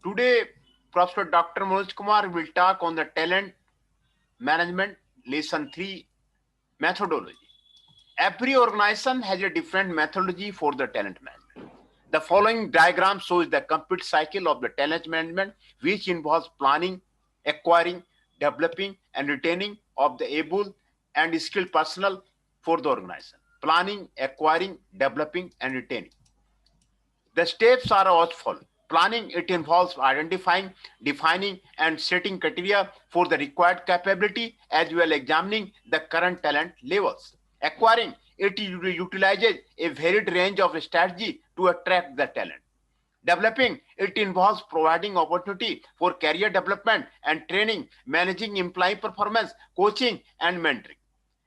Today, Professor Dr. Manoj Kumar will talk on the talent management lesson 3 methodology. Every organization has a different methodology for the talent management. The following diagram shows the complete cycle of the talent management, which involves planning, acquiring, developing, and retaining of the able and skilled personnel for the organization. Planning, acquiring, developing, and retaining. The steps are as follows. Planning, it involves identifying, defining, and setting criteria for the required capability as well as examining the current talent levels. Acquiring, it utilizes a varied range of strategy to attract the talent. Developing, it involves providing opportunity for career development and training, managing employee performance, coaching, and mentoring.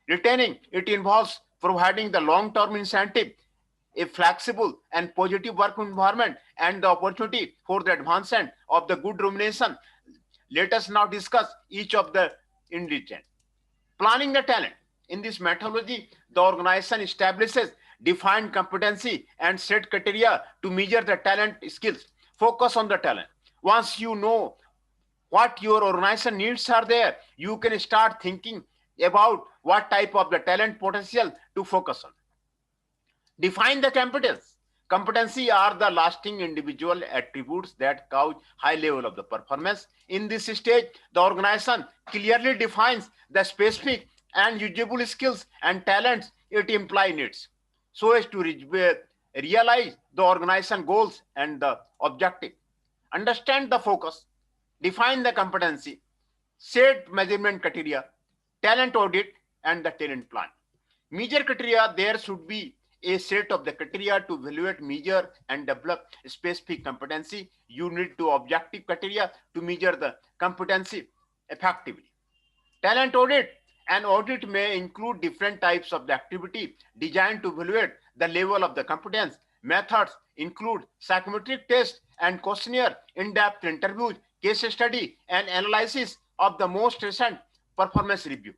Retaining, it involves providing the long-term incentive, a flexible and positive work environment, and the opportunity for the advancement of the good remuneration. Let us now discuss each of the in detail. Planning the talent. In this methodology, the organization establishes defined competency and set criteria to measure the talent skills. Focus on the talent. Once you know what your organization needs are there, you can start thinking about what type of the talent potential to focus on. Define the competence. Competency are the lasting individual attributes that cause high level of the performance. In this stage, the organization clearly defines the specific and usable skills and talents it employee needs, so as to realize the organization goals and the objective. Understand the focus, define the competency, set measurement criteria, talent audit, and the talent plan. Measure criteria, there should be a set of the criteria to evaluate, measure, and develop specific competency. You need to objective criteria to measure the competency effectively. Talent audit. An audit may include different types of the activity designed to evaluate the level of the competence. Methods include psychometric test and questionnaire, in-depth interviews, case study, and analysis of the most recent performance review.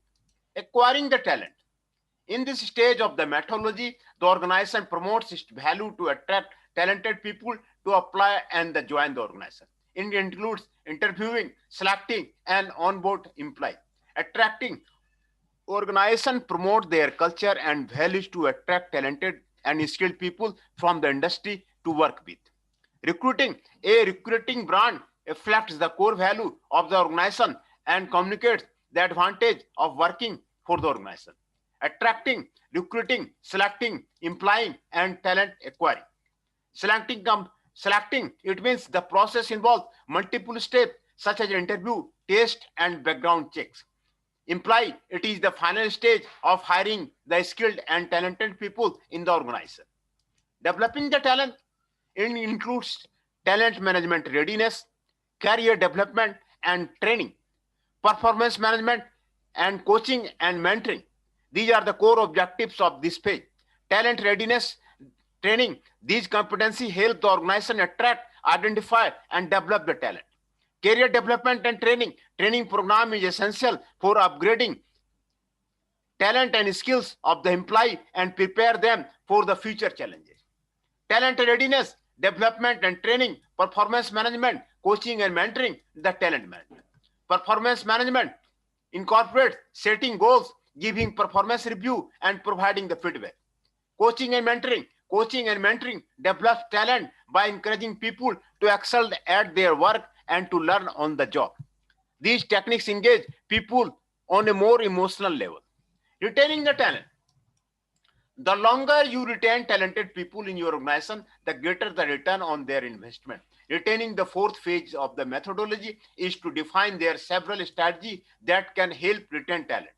Acquiring the talent. In this stage of the methodology, the organization promotes its value to attract talented people to apply and join the organization. It includes interviewing, selecting, and onboard employee. Attracting. Organization promote their culture and values to attract talented and skilled people from the industry to work with. Recruiting. A recruiting brand reflects the core value of the organization and communicates the advantage of working for the organization. Attracting, recruiting, selecting, employing, and talent acquiring. Selecting, it means the process involves multiple steps such as interview, test, and background checks. Employee, it is the final stage of hiring the skilled and talented people in the organization. Developing the talent, it includes talent management readiness, career development and training, performance management, and coaching and mentoring. These are the core objectives of this page. Talent readiness training. These competencies help the organization attract, identify, and develop the talent. Career development and training. Training program is essential for upgrading talent and skills of the employee and prepare them for the future challenges. Talent readiness, development and training, performance management, coaching and mentoring, the talent management. Performance management incorporates setting goals, giving performance review, and providing the feedback. Coaching and mentoring develops talent by encouraging people to excel at their work and to learn on the job. These techniques engage people on a more emotional level. Retaining the talent. The longer you retain talented people in your organization, the greater the return on their investment. Retaining, the fourth phase of the methodology, is to define their several strategies that can help retain talent.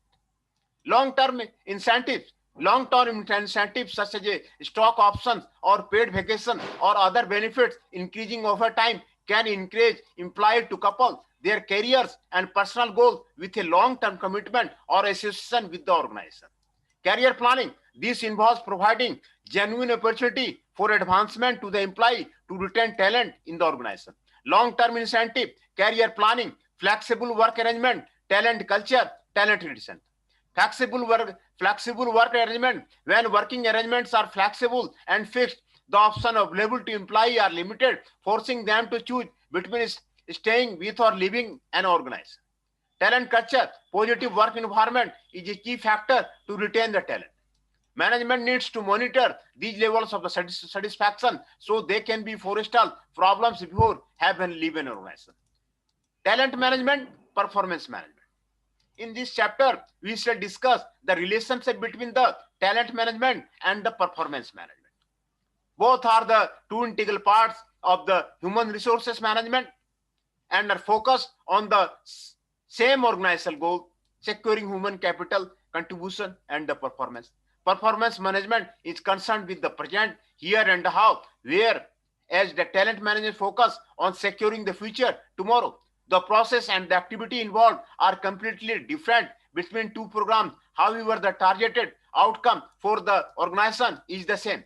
Long-term incentives. Long-term incentives such as stock options or paid vacation or other benefits increasing over time can encourage employees to couple their careers and personal goals with a long-term commitment or association with the organization. Career planning. This involves providing genuine opportunity for advancement to the employee to retain talent in the organization. Long-term incentive, career planning, flexible work arrangement, talent culture, talent retention. Flexible work arrangement. When working arrangements are flexible and fixed, the options available to employee are limited, forcing them to choose between staying with or leaving an organization. Talent culture, positive work environment is a key factor to retain the talent. Management needs to monitor these levels of the satisfaction so they can be forestall problems before having leave an organization. Talent management, performance management. In this chapter, we shall discuss the relationship between the talent management and the performance management. Both are the two integral parts of the human resources management and are focused on the same organizational goal, securing human capital, contribution, and the performance. Performance management is concerned with the present, here and how, where, as the talent management focus on securing the future, tomorrow. The process and the activity involved are completely different between two programs. However, the targeted outcome for the organization is the same.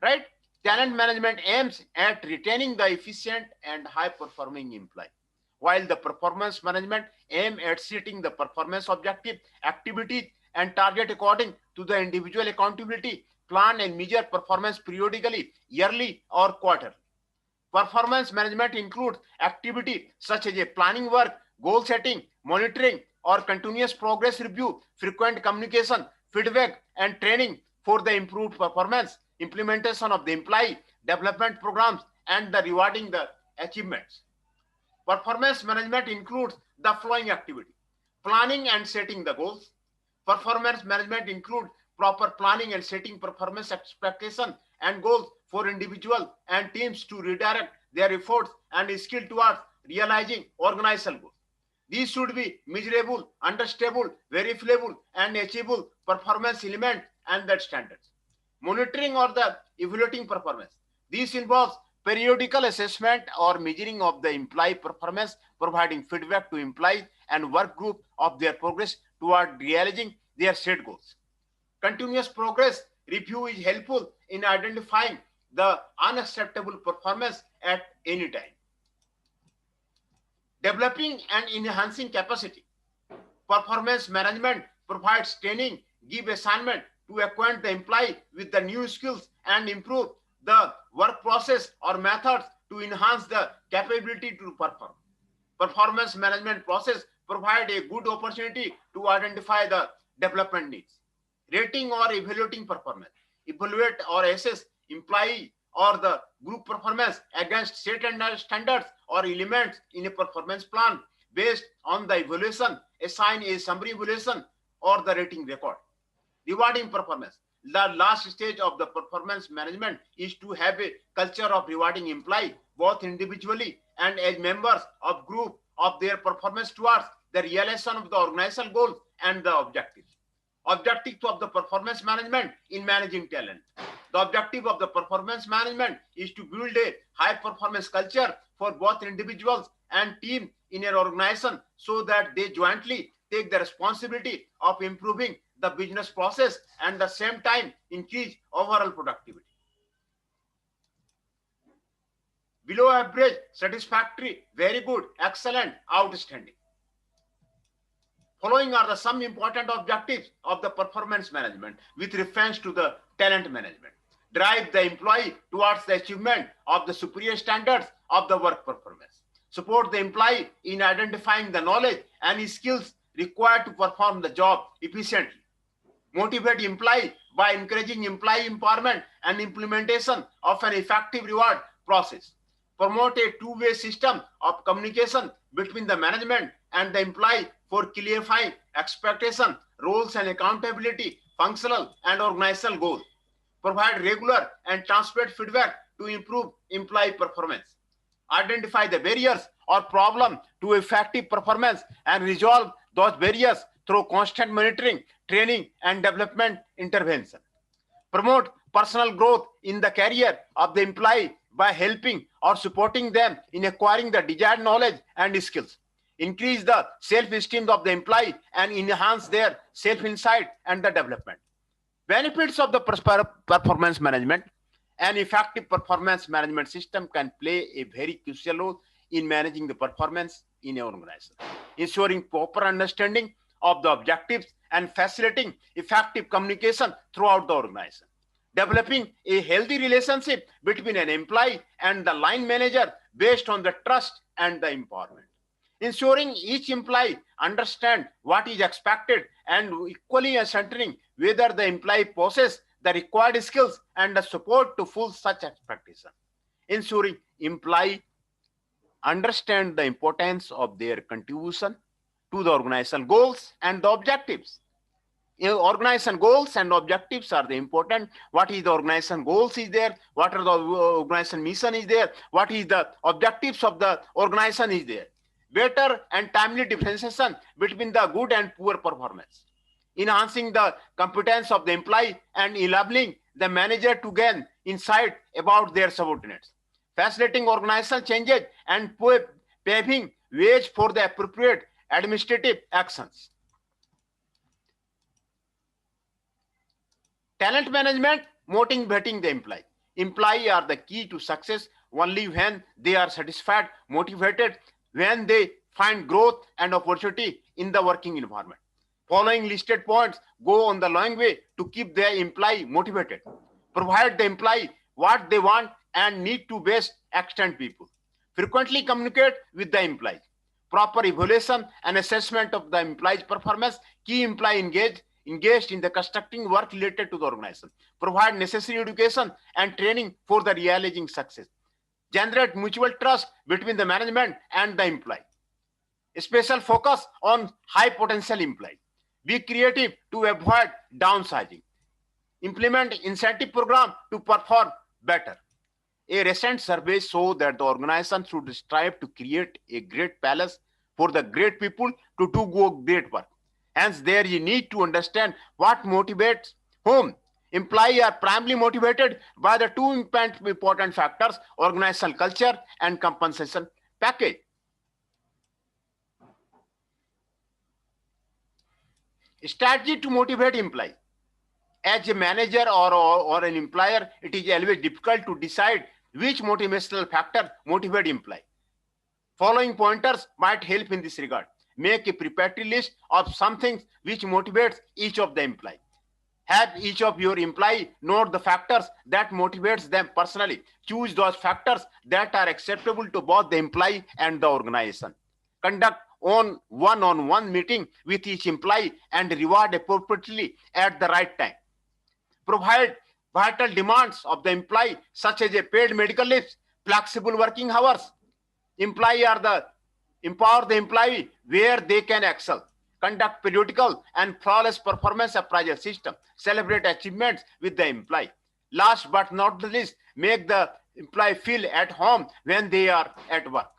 Right? Talent management aims at retaining the efficient and high-performing employee, while the performance management aims at setting the performance objective, activities, and target according to the individual accountability, plan and measure performance periodically, yearly, or quarterly. Performance management includes activity such as a planning work, goal setting, monitoring, or continuous progress review, frequent communication, feedback, and training for the improved performance, implementation of the employee development programs, and the rewarding the achievements. Performance management includes the following activity: planning and setting the goals. Performance management includes proper planning and setting performance expectations and goals for individuals and teams to redirect their efforts and skill towards realizing organizational goals. These should be measurable, understandable, verifiable, and achievable performance elements and the standards. Monitoring or the evaluating performance. This involves periodical assessment or measuring of the employee performance, providing feedback to employees and work group of their progress toward realizing their set goals. Continuous progress review is helpful in identifying the unacceptable performance at any time. Developing and enhancing capacity. Performance management provides training, give assignment to acquaint the employee with the new skills and improve the work process or methods to enhance the capability to perform. Performance management process provide a good opportunity to identify the development needs. Rating or evaluating performance. Evaluate or assess employee or the group performance against set standards or elements in a performance plan. Based on the evaluation, assign a summary evaluation or the rating record. Rewarding performance. The last stage of the performance management is to have a culture of rewarding employee, both individually and as members of group, of their performance towards the realization of the organizational goals and the objectives. Objectives of the performance management in managing talent. The objective of the performance management is to build a high performance culture for both individuals and team in an organization so that they jointly take the responsibility of improving the business process and at the same time increase overall productivity. Below average, satisfactory, very good, excellent, outstanding. Following are the some important objectives of the performance management with reference to the talent management. Drive the employee towards the achievement of the superior standards of the work performance. Support the employee in identifying the knowledge and skills required to perform the job efficiently. Motivate employee by encouraging employee empowerment and implementation of an effective reward process. Promote a two-way system of communication between the management and the employee for clarifying expectation, roles and accountability, functional and organizational goals. Provide regular and transparent feedback to improve employee performance. Identify the barriers or problem to effective performance and resolve those barriers through constant monitoring, training, and development intervention. Promote personal growth in the career of the employee by helping or supporting them in acquiring the desired knowledge and skills. Increase the self-esteem of the employee and enhance their self-insight and the development. Benefits of the performance management. An effective performance management system can play a very crucial role in managing the performance in an organization, ensuring proper understanding of the objectives and facilitating effective communication throughout the organization. Developing a healthy relationship between an employee and the line manager based on the trust and the empowerment. Ensuring each employee understand what is expected and equally ascertaining whether the employee possesses the required skills and the support to fulfill such expectation. Ensuring employee understand the importance of their contribution to the organizational goals and the objectives. Organization goals and objectives are the important. What is the organization goals is there? What are the organization mission is there? What is the objectives of the organization is there? Better and timely differentiation between the good and poor performance. Enhancing the competence of the employee and enabling the manager to gain insight about their subordinates. Facilitating organizational changes and paving ways for the appropriate administrative actions. Talent management, motivating the employee. Employees are the key to success only when they are satisfied, motivated, when they find growth and opportunity in the working environment. Following listed points go on the long way to keep their employee motivated. Provide the employee what they want and need to best extend people. Frequently communicate with the employee. Proper evaluation and assessment of the employee's performance. Key employee engaged in the constructing work related to the organization. Provide necessary education and training for the realizing success. Generate mutual trust between the management and the employee. A special focus on high potential employee. Be creative to avoid downsizing. Implement incentive program to perform better. A recent survey showed that the organization should strive to create a great palace for the great people to do great work. Hence, there you need to understand what motivates whom. Employees are primarily motivated by the two important factors, organizational culture and compensation package. Strategy to motivate employee. As a manager or an employer, it is always difficult to decide which motivational factor motivate employee. Following pointers might help in this regard. Make a preparatory list of some things which motivates each of the employee. Have each of your employee note the factors that motivates them personally. Choose those factors that are acceptable to both the employee and the organization. Conduct one-on-one meeting with each employee and reward appropriately at the right time. Provide vital demands of the employee such as a paid medical leave, flexible working hours. Empower the employee where they can excel. Conduct periodical and flawless performance appraisal system. Celebrate achievements with the employee. Last but not the least, make the employee feel at home when they are at work.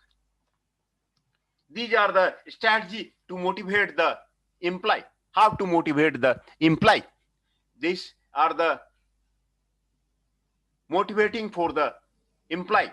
These are the strategy to motivate the employee. How to motivate the employee? These are the motivating for the employee.